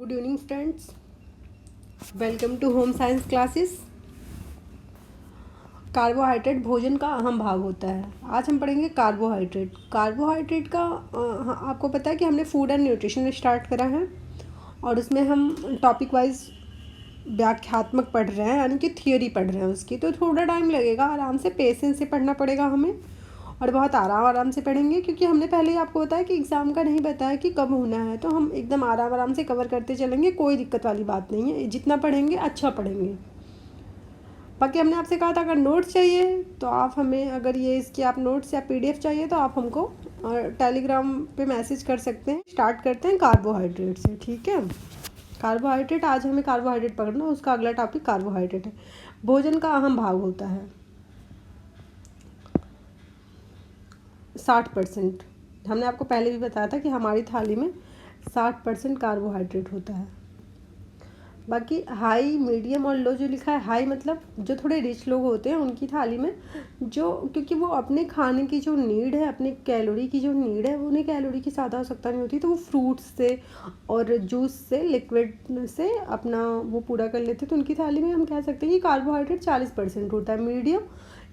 Good evening friends, welcome to home science classes. Carbohydrate भोजन का अहम भाग होता है। आज हम पढ़ेंगे कार्बोहाइड्रेट का आपको पता है कि हमने फूड एंड न्यूट्रिशन स्टार्ट करा है और उसमें हम टॉपिक वाइज व्याख्यात्मक पढ़ रहे हैं, यानी कि थियोरी पढ़ रहे हैं उसकी। तो थोड़ा टाइम लगेगा, आराम से पेशेंस से पढ़ना पड़ेगा हमें और बहुत आराम से पढ़ेंगे, क्योंकि हमने पहले ही आपको बताया कि एग्ज़ाम का नहीं बताया कि कब होना है। तो हम एकदम आराम से कवर करते चलेंगे, कोई दिक्कत वाली बात नहीं है। जितना पढ़ेंगे अच्छा पढ़ेंगे। बाकी हमने आपसे कहा था अगर नोट्स चाहिए तो आप हमें, अगर ये इसकी आप नोट्स या पीडीएफ चाहिए तो आप हमको टेलीग्राम पे मैसेज कर सकते हैं। स्टार्ट करते हैं कार्बोहाइड्रेट से, ठीक है। कार्बोहाइड्रेट, आज हमें कार्बोहाइड्रेट पकड़ना, उसका अगला टॉपिक कार्बोहाइड्रेट है। भोजन का अहम भाग होता है 60%। हमने आपको पहले भी बताया था कि हमारी थाली में 60% कार्बोहाइड्रेट होता है। बाकी हाई, मीडियम और लो जो लिखा है, हाई मतलब जो थोड़े रिच लोग होते हैं उनकी थाली में जो, क्योंकि वो अपने खाने की जो नीड है, अपने कैलोरी की जो नीड है, वो उन्हें कैलोरी की ज़्यादा आवश्यकता नहीं होती, तो वो फ्रूट्स से और जूस से, लिक्विड से अपना वो पूरा कर लेते हैं। तो उनकी थाली में हम कह सकते हैं कि कार्बोहाइड्रेट 40% होता है। मीडियम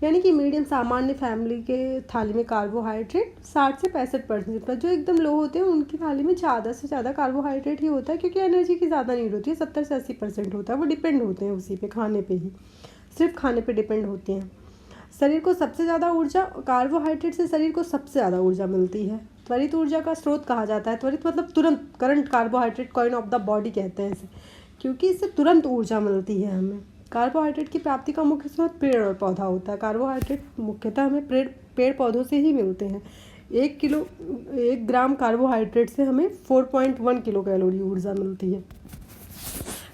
यानी कि मीडियम सामान्य फैमिली के थाली में कार्बोहाइड्रेट 60 से 65% का। जो एकदम लो होते हैं उनकी थाली में ज़्यादा से ज़्यादा कार्बोहाइड्रेट ही होता है, क्योंकि एनर्जी की ज़्यादा नीड होती है। 70 से 80% होता है। वो डिपेंड होते हैं उसी पे, खाने पे ही, सिर्फ खाने पे डिपेंड होते हैं। शरीर को सबसे ज़्यादा ऊर्जा, कार्बोहाइड्रेट से शरीर को सबसे ज़्यादा ऊर्जा मिलती है। त्वरित ऊर्जा का स्रोत कहा जाता है। त्वरित मतलब तुरंत, current carbohydrate coin of the body कहते हैं इसे, क्योंकि इससे तुरंत ऊर्जा मिलती है हमें। कार्बोहाइड्रेट की प्राप्ति का मुख्य स्रोत पेड़ और पौधा होता है। कार्बोहाइड्रेट मुख्यतः हमें पेड़ पौधों से ही मिलते हैं। 1 ग्राम कार्बोहाइड्रेट से हमें 4.1 किलो कैलोरी ऊर्जा मिलती है।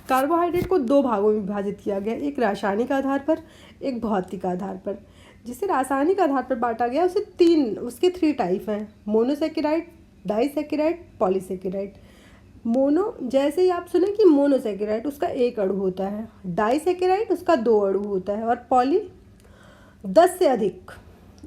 कार्बोहाइड्रेट को 2 भागों में विभाजित किया गया, एक रासायनिक आधार पर, एक भौतिक आधार पर। जिसे रासायनिक आधार पर बांटा गया उसके 3 टाइप हैं: मोनोसेकेराइड, डाइसेकेराइड, पॉलीसेकेराइड। मोनो, जैसे ही आप सुने कि मोनोसेकेराइड, उसका 1 अणु होता है। डाइसेकेराइड, उसका 2 अणु होता है। और पॉली, 10 से अधिक,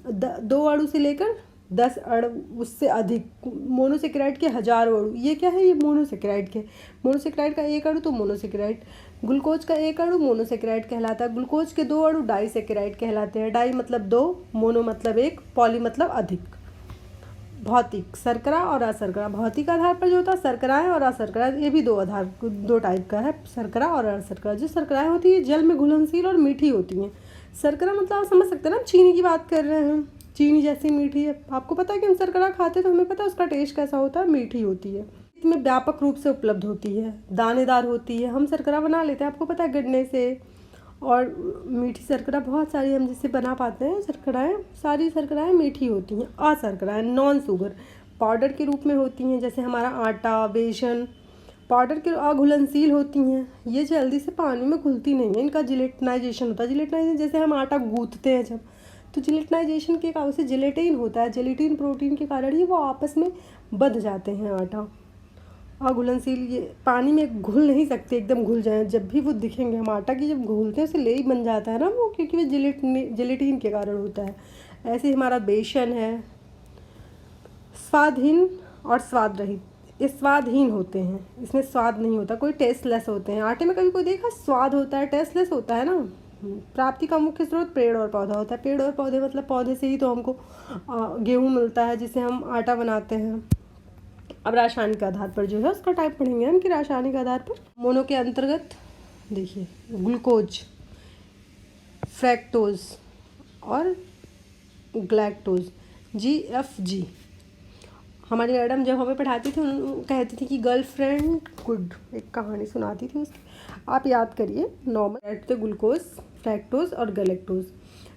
2 अणु से लेकर 10 अणु, उससे अधिक। मोनोसेकेराइड के हजारों अणु। ये क्या है? ये मोनोसेकेराइड का 1 अणु तो मोनोसेकेराइड। ग्लूकोज का 1 अणु मोनोसेकेराइड कहलाता है। ग्लूकोज के 2 अणु डाइसेकेराइड कहलाते हैं। डाई मतलब 2, मोनो मतलब 1, पॉली मतलब अधिक। भौतिक, शर्करा और अशर्करा। भौतिक आधार पर जो होता है शर्कराएं और अशर्करा, ये भी 2 टाइप का है, शर्करा और अशर्करा। जो शर्कराएं होती है जल में घुलनशील और मीठी होती हैं। शर्करा मतलब आप समझ सकते हैं ना, चीनी की बात कर रहे हैं, चीनी जैसी मीठी है। आपको पता है कि हम शर्करा खाते हैं तो हमें पता है उसका टेस्ट कैसा होता है, मीठी होती है। इसमें व्यापक रूप से उपलब्ध होती है, दानेदार होती है। हम शर्करा बना लेते हैं, आपको पता है, गन्ने से। और मीठी शर्करा बहुत सारी हम जिससे बना पाते हैं शर्कराएँ, सारी शर्कराएँ मीठी होती हैं। अशर्कराएँ नॉन शुगर पाउडर के रूप में होती हैं, जैसे हमारा आटा, बेसन पाउडर के अघुलनशील होती हैं। ये जल्दी से पानी में घुलती नहीं है, इनका जिलेटिनाइजेशन होता है। जिलेटिनाइजेशन जैसे हम आटा गूँथते हैं जब, तो जिलेटिनाइजेशन के कारण से जिलेटिन होता है। जिलेटिन प्रोटीन के कारण ही वो आपस में बंध जाते हैं आटा। घुलनशील, ये पानी में घुल नहीं सकते, एकदम घुल जाएं। जब भी वो दिखेंगे, हम आटा की जब घूलते हैं उसे लेई बन जाता है ना वो, क्योंकि वो जिलेटिन के कारण होता है। ऐसे ही हमारा बेसन है, स्वादहीन और स्वाद रहित। ये स्वादहीन होते हैं, इसमें स्वाद नहीं होता, कोई टेस्टलेस होते हैं। आटे में कभी कोई देखा स्वाद होता है, टेस्टलेस होता है ना। प्राप्ति का मुख्य स्रोत पेड़ और पौधा होता है। पेड़ और पौधे मतलब पौधे से ही तो हमको गेहूँ मिलता है, जिससे हम आटा बनाते हैं। अब रासायनिक आधार पर जो है उसका टाइप पढ़ेंगे हम कि रासायनिक आधार पर। मोनो के अंतर्गत देखिए ग्लूकोज, फ्रैक्टोज और ग्लैक्टोज, GFG। हमारी मैडम जब हमें पढ़ाती थी कहती थी कि गर्लफ्रेंड गुड, एक कहानी सुनाती थी उसकी, आप याद करिए। नॉर्मल थे ग्लूकोज, फ्रैक्टोज और गैलेक्टोज।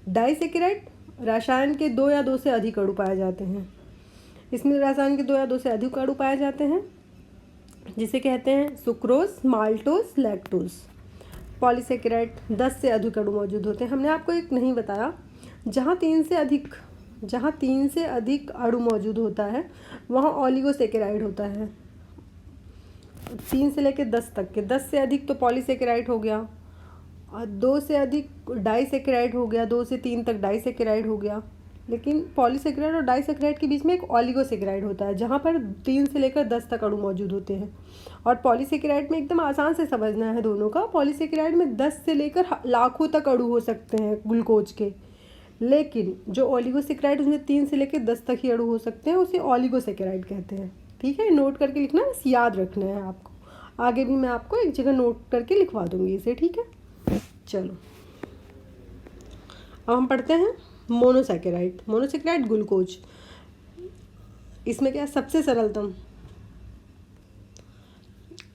डाइसेकेराइड, रसायन के 2 या 2 से अधिक अणु पाए जाते हैं। इसमें रसायन के 2 या 2 से अधिक अणु पाए जाते हैं, जिसे कहते हैं सुक्रोज, माल्टोज, लैक्टोज। पॉलीसेकेराइड, 10 से अधिक अणु मौजूद होते हैं। हमने आपको एक नहीं बताया, जहाँ 3 से अधिक अणु मौजूद होता है वहाँ ओलिगोसेकेराइड होता है। 3 से लेकर 10 तक के, 10 से अधिक तो पॉलीसेकेराइड हो गया, और 2 से अधिक डाइसेकेराइड हो गया, 2 से 3 तक डाइसेकेराइड हो गया। लेकिन पॉलीसेकेराइड और डाइसेकेराइड के बीच में एक ऑलिगोसेकेराइड होता है, जहाँ पर 3 से लेकर 10 तक अणु मौजूद होते हैं। और पॉलीसेकेराइड में एकदम आसान से समझना है दोनों का। पॉलीसेकेराइड में 10 से लेकर लाखों तक अणु हो सकते हैं ग्लूकोज के, लेकिन जो ऑलिगोसेकेराइड उसमें 3 से लेकर 10 तक ही अणु हो सकते हैं, उसे ऑलिगोसेकेराइड कहते हैं। ठीक है, नोट करके लिखना, बस याद रखना है आपको। आगे भी मैं आपको एक जगह नोट करके लिखवा दूंगी इसे। ठीक है, चलो अब हम पढ़ते हैं मोनोसेकेराइड। मोनोसेकेराइड ग्लूकोज, इसमें क्या सबसे सरलतम,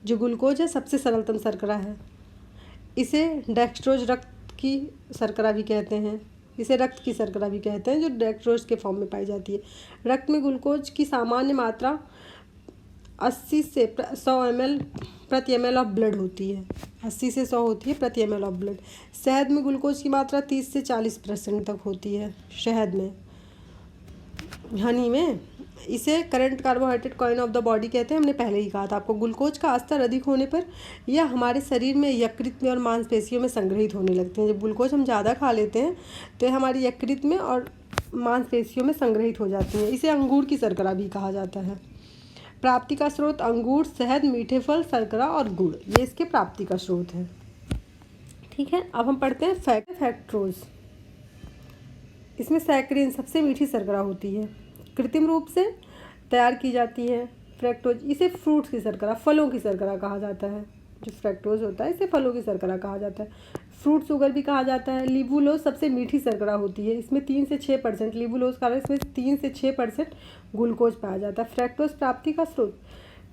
जो ग्लूकोज है सबसे सरलतम शर्करा है। इसे डेक्सट्रोज रक्त की शर्करा भी कहते हैं, इसे रक्त की शर्करा भी कहते हैं, जो डेक्सट्रोज के फॉर्म में पाई जाती है। रक्त में ग्लूकोज की सामान्य मात्रा 80 से 100 ml प्रति ml ऑफ ब्लड होती है। 80 से 100 होती है प्रति ml ऑफ ब्लड। शहद में ग्लूकोज की मात्रा 30 से 40% तक होती है। शहद में, हनी में। इसे current carbohydrate coin of the body कहते हैं, हमने पहले ही कहा था आपको। ग्लूकोज का स्तर अधिक होने पर यह हमारे शरीर में यकृत में और मांसपेशियों में संग्रहित होने लगते हैं। जब ग्लूकोज हम ज़्यादा खा लेते हैं तो यह हमारी यकृत में और मांसपेशियों में संग्रहित हो जाती है। इसे अंगूर की शर्करा भी कहा जाता है। प्राप्ति का स्रोत अंगूर, शहद, मीठे फल, शर्करा और गुड़, ये इसके प्राप्ति का स्रोत है। ठीक है, अब हम पढ़ते हैं फ्रैक्टोज। इसमें सैकरीन सबसे मीठी शर्करा होती है, कृत्रिम रूप से तैयार की जाती है। फ्रैक्टोज, इसे फ्रूट्स की शर्करा, फलों की शर्करा कहा जाता है। जो फ्रैक्टोज होता है इसे फलों की शर्करा कहा जाता है। फ्रूट शुगर भी कहा जाता है। लिबुलोज सबसे मीठी शर्करा होती है, इसमें 3 से 6% लिबुलोज का, इसमें 3 से 6% ग्लूकोज पाया जाता है। फ्रैक्टोज प्राप्ति का स्रोत,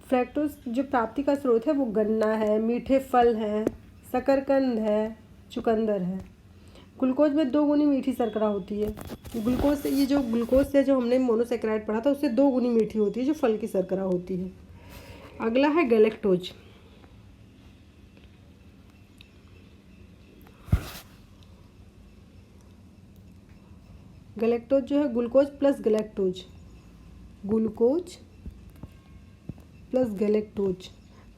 फ्रैक्टोज जो प्राप्ति का स्रोत है वो गन्ना है, मीठे फल हैं, शकरकंद है, चुकंदर है। ग्लूकोज में 2 गुनी मीठी शर्करा होती है। ग्लूकोज से, ये जो ग्लूकोज से जो हमने मोनोसेकेराइड पढ़ा था उससे 2 गुनी मीठी होती है, जो फल की शर्करा होती है। अगला है गैलेक्टोज। गैलेक्टोज जो है glucose plus galactose, glucose plus galactose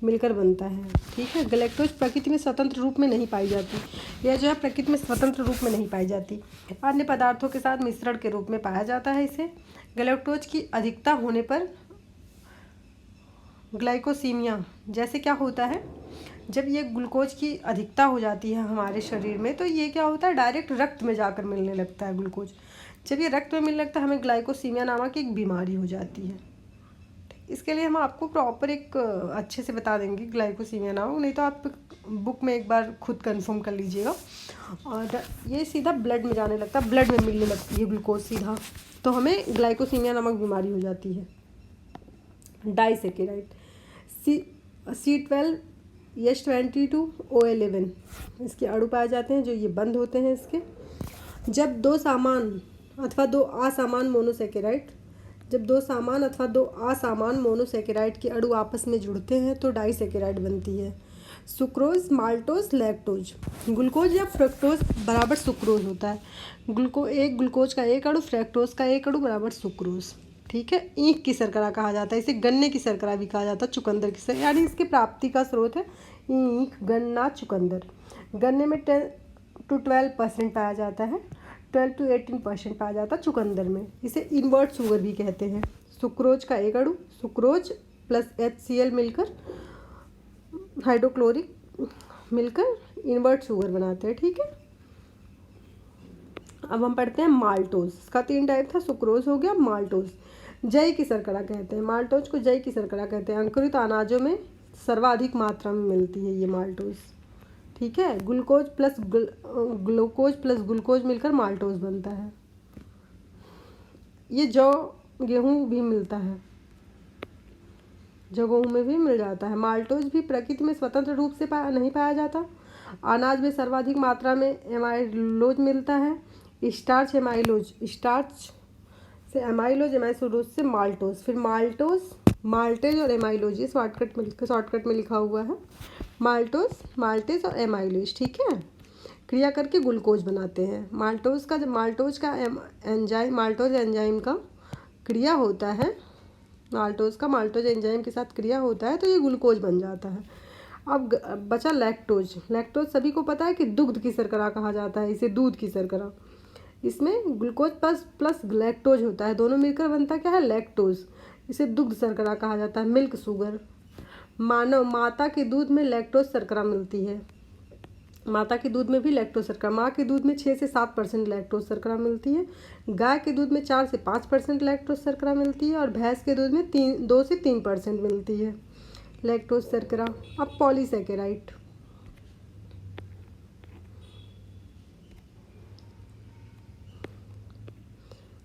मिलकर बनता है। ठीक है, गैलेक्टोज प्रकृति में स्वतंत्र रूप में नहीं पाई जाती, यह जो है प्रकृति में स्वतंत्र रूप में नहीं पाई जाती, अन्य पदार्थों के साथ मिश्रण के रूप में पाया जाता है। इसे गैलेक्टोज की अधिकता होने पर ग्लाइकोसीमिया, जैसे क्या होता है, जब ये ग्लूकोज की अधिकता हो जाती है हमारे शरीर में तो ये क्या होता है, डायरेक्ट रक्त में जाकर मिलने लगता है ग्लूकोज। जब ये रक्त में मिलने लगता है हमें ग्लाइकोसीमिया नामक एक बीमारी हो जाती है। इसके लिए हम आपको प्रॉपर एक अच्छे से बता देंगे ग्लाइकोसीमिया नामक, नहीं तो आप बुक में एक बार खुद कंफर्म कर लीजिएगा। और ये सीधा ब्लड में जाने लगता है, ब्लड में मिलने लगती है ग्लूकोज सीधा, तो हमें ग्लाइकोसीमिया नामक बीमारी हो जाती है। डाइसेकेराइड, C12H22 O11 इसके अणु पाए जाते हैं, जो ये बंद होते हैं इसके। जब 2 सामान अथवा 2 असामान मोनोसेकेराइड, जब 2 सामान अथवा 2 असामान मोनोसेकेराइड के अणु आपस में जुड़ते हैं तो डाइसेकेराइड बनती है। Sucrose, maltose, lactose. ग्लूकोज या फ्रक्टोज बराबर सुक्रोज होता है। ग्लूकोज का एक अणु, फ्रक्टोज का एक अणु बराबर सुक्रोज। ठीक है, ईख की शर्करा कहा जाता है, इसे गन्ने की शर्करा भी कहा जाता है, चुकंदर की शर्करा, यानी इसके प्राप्ति का स्रोत है ईख, गन्ना, चुकंदर। गन्ने में 10 to 12% पाया जाता है, 12 to 18% पाया जाता है चुकंदर में। इसे इन्वर्ट शुगर भी कहते हैं। सुक्रोज का एक अणु, सुक्रोज प्लस HCl मिलकर, हाइड्रोक्लोरिक मिलकर इन्वर्ट शुगर बनाते हैं। ठीक है, अब हम पढ़ते हैं माल्टोज। इसका 3 टाइप था, सुक्रोज हो गया, माल्टोज जई की शर्करा कहते हैं। माल्टोज को जई की शर्करा कहते हैं। अंकुरित अनाजों में सर्वाधिक मात्रा में मिलती है ये माल्टोज। ठीक है, ग्लूकोज प्लस ग्लूकोज मिलकर माल्टोज बनता है। ये जौ, गेहूँ भी मिलता है, जौ गेहूँ में भी मिल जाता है। माल्टोज भी प्रकृति में स्वतंत्र रूप से नहीं पाया जाता। अनाज में सर्वाधिक मात्रा में एमाइलोज मिलता है। स्टार्च, एमाइलोज, स्टार्च से एमाइलोज, एमाइलोज से माल्टोज, फिर माल्टोज, माल्टेज और एमाइलोज, ये शॉर्टकट में लिखा हुआ है। माल्टोज, माल्टेज और एमाइलोज। ठीक है, क्रिया करके ग्लूकोज बनाते हैं। माल्टोज एंजाइम का क्रिया होता है, माल्टोज एंजाइम के साथ क्रिया होता है तो ये ग्लूकोज बन जाता है। अब बचा लैक्टोज। लैक्टोज सभी को पता है कि दुग्ध की शर्करा कहा जाता है, इसे दूध की शर्करा। इसमें ग्लूकोज प्लस प्लस लैक्टोज होता है, दोनों मिलकर बनता क्या है, लैक्टोज। इसे दुग्ध शर्करा कहा जाता है, मिल्क शुगर। माता के दूध में लैक्टोज शर्करा मिलती है, माता के दूध में भी लैक्टोज शर्करा, माँ के दूध में 6 से 7% लैक्टोज शर्करा मिलती है, गाय के दूध में 4 से 5% लैक्टोज शर्करा मिलती है, और भैंस के दूध में 2 से 3% मिलती है लैक्टोज शर्करा। अब पॉलीसेकेराइड,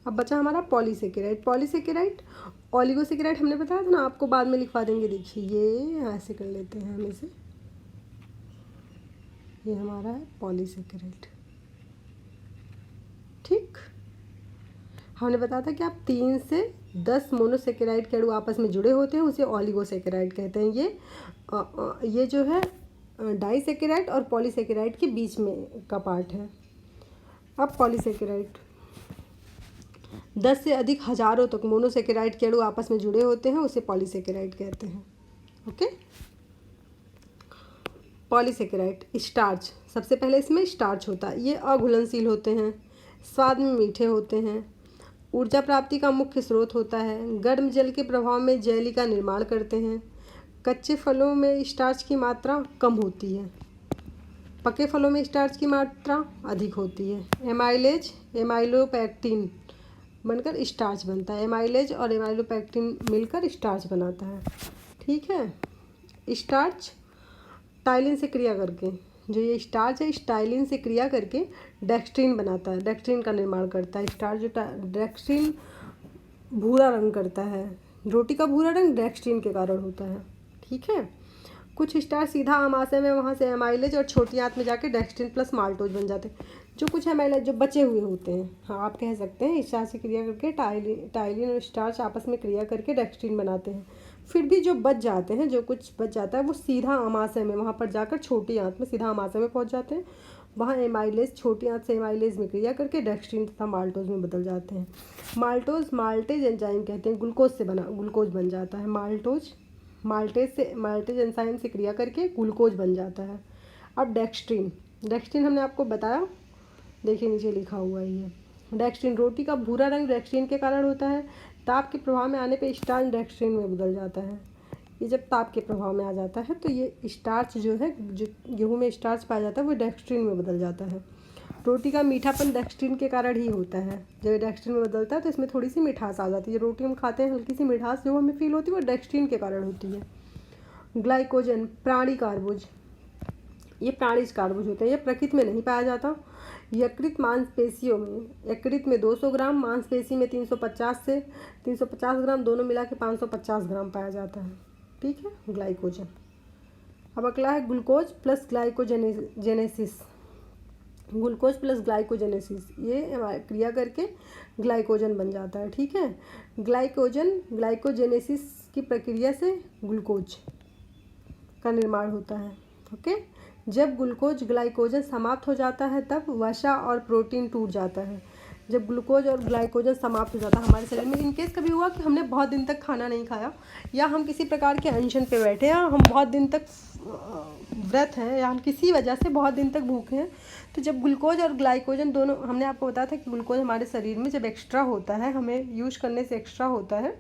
अब बचा हमारा पॉलीसेकेराइड। पॉलीसेकेराइड, ओलिगोसेकेराइड हमने बताया था ना, आपको बाद में लिखवा देंगे। देखिए ये ऐसे कर लेते हैं हम इसे, ये हमारा है पॉलीसेकेराइड। ठीक, हमने बताया था कि आप 3 से 10 मोनोसेकेराइड के अणु आपस में जुड़े होते हैं, उसे ओलिगोसेकेराइड कहते हैं। ये जो है डाइसेकेराइड और पॉलीसेकेराइड के बीच में का पार्ट है। अब पॉलीसेकेराइड, 10 से अधिक हजारों तक मोनोसेकेराइड के अणु आपस में जुड़े होते हैं, उसे पॉलीसेकेराइड कहते हैं। Okay, polysaccharide. स्टार्च, सबसे पहले इसमें स्टार्च होता है। ये अघुलनशील होते हैं, स्वाद में मीठे होते हैं, ऊर्जा प्राप्ति का मुख्य स्रोत होता है, गर्म जल के प्रभाव में जेली का निर्माण करते हैं, कच्चे फलों में स्टार्च की मात्रा कम होती है, पके फलों में स्टार्च की मात्रा अधिक होती है। एमाइलेज, एमाइलोपेक्टिन बनकर स्टार्च बनता है, एमाइलेज और एमाइलोपेक्टिन मिलकर स्टार्च बनाता है। ठीक है, स्टार्च टाइलिन से क्रिया करके, जो ये स्टार्च है टाइलिन से क्रिया करके डेक्स्ट्रिन बनाता है, डेक्स्ट्रिन का निर्माण करता है। स्टार्च जो डेक्स्ट्रिन भूरा रंग करता है, रोटी का भूरा रंग डेक्स्ट्रिन के कारण होता है। ठीक है, कुछ स्टार्च सीधा आमाशय में वहाँ से एमाइलेज और छोटी आंत में जाके डेक्स्ट्रिन प्लस माल्टोज बन जाते हैं। जो कुछ एमाइलेज जो बचे हुए होते हैं, हाँ आप कह सकते हैं, स्टार्च से क्रिया करके टाइलिन और स्टार्च आपस में क्रिया करके डेक्स्ट्रिन बनाते हैं। फिर भी जो बच जाते हैं, जो कुछ बच जाता है वो सीधा आमाशय में वहाँ पर जाकर छोटी आंत में सीधा आमाशय में पहुँच जाते हैं। वहाँ एमाइलेज छोटी आंत से एमाइलेज में क्रिया करके डेक्स्ट्रिन तथा माल्टोज में बदल जाते हैं। माल्टोज माल्टेज एंजाइम कहते हैं, ग्लूकोज से बना ग्लूकोज बन जाता है। माल्टेज एंजाइम से क्रिया करके ग्लूकोज बन जाता है। अब डेक्स्ट्रिन, डेक्स्ट्रिन हमने आपको बताया, देखिए नीचे लिखा हुआ है ये डेक्स्ट्रिन। रोटी का भूरा रंग डेक्स्ट्रिन के कारण होता है। ताप के प्रभाव में आने पे स्टार्च डेक्स्ट्रिन में बदल जाता है। ये जब ताप के प्रभाव में आ जाता है तो ये स्टार्च जो है, जो गेहूँ में स्टार्च पाया जाता है, वो डेक्स्ट्रिन में बदल जाता है। रोटी का मीठापन डेक्स्ट्रिन के कारण ही होता है। जब डेक्स्ट्रिन में बदलता है तो इसमें थोड़ी सी मिठास आ जाती है। रोटी हम खाते हैं, हल्की सी मिठास जो हमें फील होती है वो डेक्स्ट्रिन के कारण होती है। ग्लाइकोजन, प्राणी कार्बोज, ये प्राणिज कार्बोज होते हैं, ये प्रकृति में नहीं पाया जाता। यकृत मांसपेशियों में, यकृत में 200 ग्राम, मांसपेशी में 350 से 350 ग्राम, दोनों मिला के 550 ग्राम पाया जाता है। ठीक है, ग्लाइकोजन। अब अगला है glucose plus glycogenesis. Glucose plus glycogenesis, ये क्रिया करके ग्लाइकोजन बन जाता है। ठीक है, ग्लाइकोजेनेसिस की प्रक्रिया से ग्लूकोज का निर्माण होता है। ओके, जब ग्लूकोज ग्लाइकोजन समाप्त हो जाता है तब वसा और प्रोटीन टूट जाता है। जब ग्लूकोज और ग्लाइकोजन समाप्त हो जाता है हमारे शरीर में, इनकेस कभी हुआ कि हमने बहुत दिन तक खाना नहीं खाया, या हम किसी प्रकार के अनशन पे बैठे हैं, हम बहुत दिन तक व्रत हैं, या हम किसी वजह से बहुत दिन तक भूखे हैं, तो जब ग्लूकोज और ग्लाइकोजन दोनों, हमने आपको बताया था कि ग्लूकोज हमारे शरीर में जब एक्स्ट्रा होता है, हमें यूज करने से एक्स्ट्रा होता है,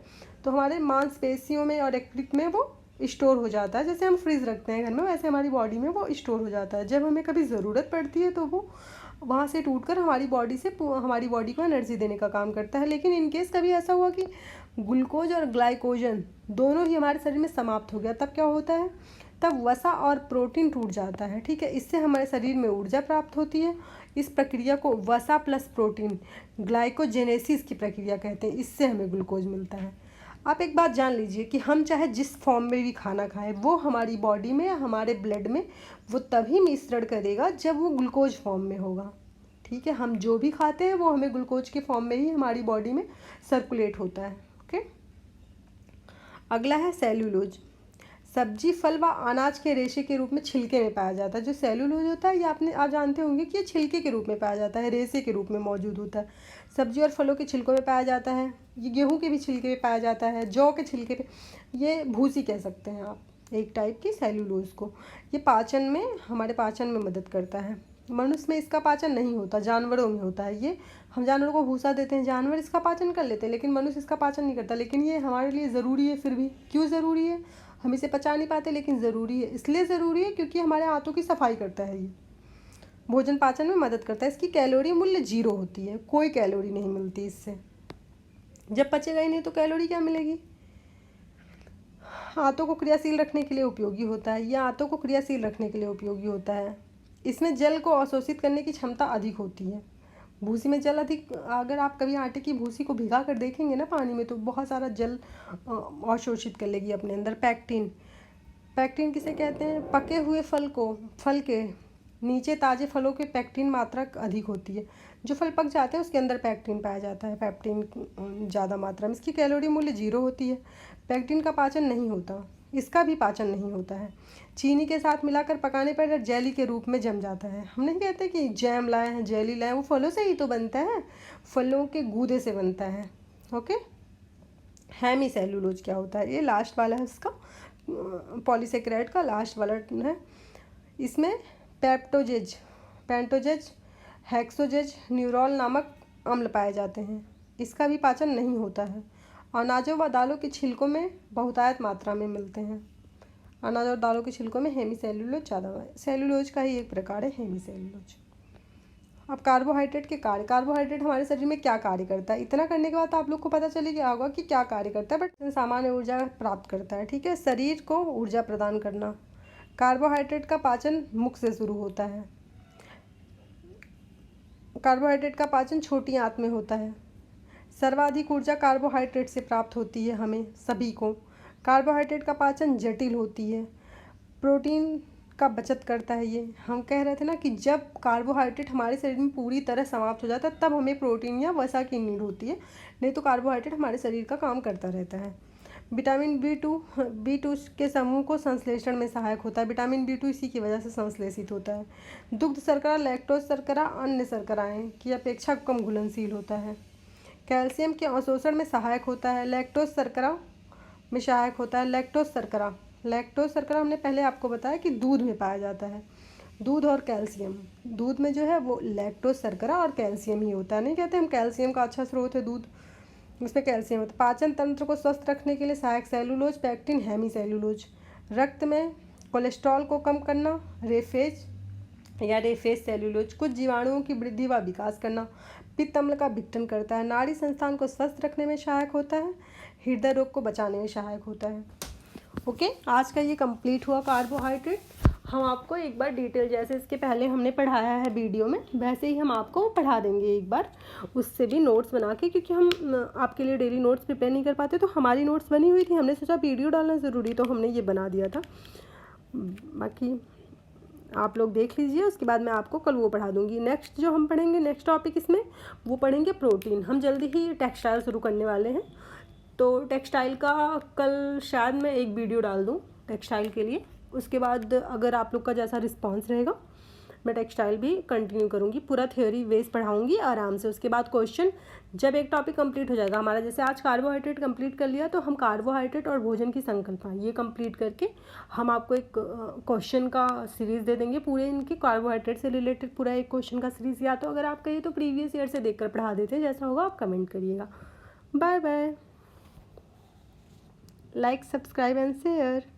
तो हमारे मांसपेशियों में और यकृत में वो स्टोर हो जाता है। जैसे हम फ्रीज रखते हैं घर में, वैसे हमारी बॉडी में वो स्टोर हो जाता है। जब हमें कभी ज़रूरत पड़ती है तो वो वहाँ से टूटकर हमारी बॉडी को एनर्जी देने का काम करता है। लेकिन इनकेस कभी ऐसा हुआ कि ग्लूकोज और ग्लाइकोजन दोनों ही हमारे शरीर में समाप्त हो गया, तब क्या होता है, तब वसा और प्रोटीन टूट जाता है। ठीक है, इससे हमारे शरीर में ऊर्जा प्राप्त होती है। इस प्रक्रिया को वसा प्लस प्रोटीन ग्लाइकोजेनेसिस की प्रक्रिया कहते हैं। इससे हमें ग्लूकोज मिलता है। आप एक बात जान लीजिए कि हम चाहे जिस फॉर्म में भी खाना खाएं, वो हमारी बॉडी में या हमारे ब्लड में वो तभी मिश्रण करेगा जब वो ग्लूकोज फॉर्म में होगा। ठीक है, हम जो भी खाते हैं वो हमें ग्लूकोज के फॉर्म में ही हमारी बॉडी में सर्कुलेट होता है। ओके, अगला है सेल्यूलोज। सब्जी, फल व अनाज के रेशे के रूप में छिलके में पाया जाता है। जो सेल्यूलोज होता है ये आप जानते होंगे कि ये छिलके के रूप में पाया जाता है, रेशे के रूप में मौजूद होता है। सब्जी और फलों के छिलकों में पाया जाता है। ये गेहूं के भी छिलके में पाया जाता है, जौ के छिलके पे, ये भूसी कह सकते हैं आप एक टाइप की सेल्यूलोज को। ये पाचन में, हमारे पाचन में मदद करता है। मनुष्य में इसका पाचन नहीं होता, जानवरों में होता है। ये हम जानवरों को भूसा देते हैं, जानवर इसका पाचन कर लेते हैं, लेकिन मनुष्य इसका पाचन नहीं करता। लेकिन ये हमारे लिए ज़रूरी है। फिर भी क्यों ज़रूरी है? हम इसे पचा नहीं पाते, लेकिन ज़रूरी है। इसलिए ज़रूरी है क्योंकि हमारे हाथों की सफाई करता है। ये भोजन पाचन में मदद करता है। इसकी कैलोरी मूल्य 0 होती है, कोई कैलोरी नहीं मिलती इससे। जब पचेगा ही नहीं तो कैलोरी क्या मिलेगी? आंतों को क्रियाशील रखने के लिए उपयोगी होता है। यह आंतों को क्रियाशील रखने के लिए उपयोगी होता है। इसमें जल को अवशोषित करने की क्षमता अधिक होती है। भूसी में जल अधिक, अगर आप कभी आटे की भूसी को भिगा कर देखेंगे ना पानी में, तो बहुत सारा जल अवशोषित कर लेगी अपने अंदर। पैक्टिन, पैक्टिन किसे कहते हैं? पके हुए फल के नीचे ताज़े फलों के पैक्टिन मात्रा अधिक होती है। जो फल पक जाते हैं उसके अंदर पैक्टिन पाया जाता है, पैक्टिन ज़्यादा मात्रा में। इसकी कैलोरी मूल्य 0 होती है। पैक्टिन का पाचन नहीं होता, इसका भी पाचन नहीं होता है। चीनी के साथ मिलाकर पकाने पर जेली के रूप में जम जाता है। हम नहीं कहते कि जैम लाए हैं, जेली लाए हैं, वो फलों से ही तो बनता है, फलों के गूदे से बनता है। ओके। हेमी सेलुलोज क्या होता है? ये लास्ट वाला है इसका, पॉलीसेकेराइड का लास्ट वाला है। इसमें पेंटोजेज, हेक्सोजेज, न्यूरोल नामक अम्ल पाए जाते हैं। इसका भी पाचन नहीं होता है। अनाजों व दालों के छिलकों में बहुतायत मात्रा में मिलते हैं। अनाज और दालों के छिलकों में हेमी सेलुलोज ज़्यादा है। सेलुलोज का ही एक प्रकार है हेमी सेलुलोज। अब कार्बोहाइड्रेट के कार्य। कार्बोहाइड्रेट हमारे शरीर में क्या कार्य करता है? इतना करने के बाद आप लोग को पता चले गया होगा कि क्या कार्य करता है, बट सामान्य ऊर्जा प्राप्त करता है। ठीक है, शरीर को ऊर्जा प्रदान करना। कार्बोहाइड्रेट का पाचन मुख से शुरू होता है। कार्बोहाइड्रेट का पाचन छोटी आंत में होता है। सर्वाधिक ऊर्जा कार्बोहाइड्रेट से प्राप्त होती है हमें सभी को। कार्बोहाइड्रेट का पाचन जटिल होती है। प्रोटीन का बचत करता है ये। हम कह रहे थे ना कि जब कार्बोहाइड्रेट हमारे शरीर में पूरी तरह समाप्त हो जाता है तब हमें प्रोटीन या वसा की नीड होती है, नहीं तो कार्बोहाइड्रेट हमारे शरीर का काम करता रहता है। विटामिन B2 के समूह को संश्लेषण में सहायक होता है। विटामिन B2 इसी की वजह से संश्लेषित होता है। दुग्ध शर्करा, लैक्टोज शर्करा अन्य शर्कराएँ की अपेक्षा कम घुलनशील होता है। कैल्शियम के अवशोषण में सहायक होता है। लैक्टोज शर्करा में सहायक होता है। लैक्टोज शर्करा हमने पहले आपको बताया कि दूध में पाया जाता है। दूध और कैल्शियम, दूध में जो है वो लैक्टोज शर्करा और कैल्शियम ही होता है। नहीं कहते हम कैल्शियम का अच्छा स्रोत है दूध, उसमें कैल्शियम होता है। पाचन तंत्र को स्वस्थ रखने के लिए सहायक सेलुलोज, पैक्टिन, हेमी सेलुलोज। रक्त में कोलेस्ट्रॉल को कम करना, रेफेज सेलुलोज। कुछ जीवाणुओं की वृद्धि व विकास करना। पित्त अम्ल का विघटन करता है। नाड़ी संस्थान को स्वस्थ रखने में सहायक होता है। हृदय रोग को बचाने में सहायक होता है। ओके, आज का ये कंप्लीट हुआ कार्बोहाइड्रेट। हम आपको एक बार डिटेल, जैसे इसके पहले हमने पढ़ाया है वीडियो में, वैसे ही हम आपको पढ़ा देंगे एक बार, उससे भी नोट्स बना के, क्योंकि हम आपके लिए डेली नोट्स प्रिपेयर नहीं कर पाते। तो हमारी नोट्स बनी हुई थी, हमने सोचा वीडियो डालना ज़रूरी, तो हमने ये बना दिया था। बाकी आप लोग देख लीजिए, उसके बाद मैं आपको कल वो पढ़ा दूँगी। नेक्स्ट जो हम पढ़ेंगे, नेक्स्ट टॉपिक इसमें वो पढ़ेंगे प्रोटीन। हम जल्दी ही टेक्सटाइल शुरू करने वाले हैं, तो टेक्सटाइल का कल शायद मैं एक वीडियो डाल दूँ टेक्सटाइल के लिए। उसके बाद अगर आप लोग का जैसा रिस्पांस रहेगा मैं टेक्सटाइल भी कंटिन्यू करूँगी, पूरा थ्योरी बेस पढ़ाऊँगी आराम से। उसके बाद क्वेश्चन, जब एक टॉपिक कंप्लीट हो जाएगा हमारा, जैसे आज कार्बोहाइड्रेट कंप्लीट कर लिया, तो हम कार्बोहाइड्रेट और भोजन की संकल्पना ये कंप्लीट करके हम आपको एक क्वेश्चन का सीरीज़ दे देंगे, पूरे इनके कार्बोहाइड्रेट से रिलेटेड पूरा एक क्वेश्चन का सीरीज़। या तो अगर आप कहिए तो प्रीवियस ईयर से देखकर पढ़ा देते, जैसा होगा आप कमेंट करिएगा। Bye bye. Like, subscribe and share.